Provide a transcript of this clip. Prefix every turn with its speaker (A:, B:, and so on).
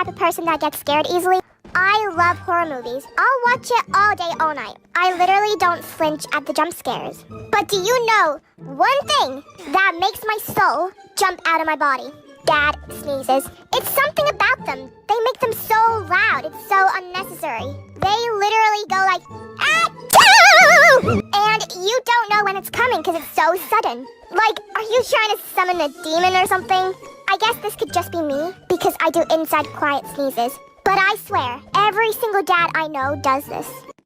A: type of person that gets scared easily. I love horror movies. I'll watch it all day, all night. I literally don't flinch at the jump scares. But do you know one thing that makes my soul jump out of my body? Dad sneezes. It's something about them. They make them so loud. It's so unnecessary. They literally go like, achoo! And you don't know when it's coming because it's so sudden. Like, are you trying to summon a demon or something? I guess this could just be me because I do inside quiet sneezes. But I swear, every single dad I know does this.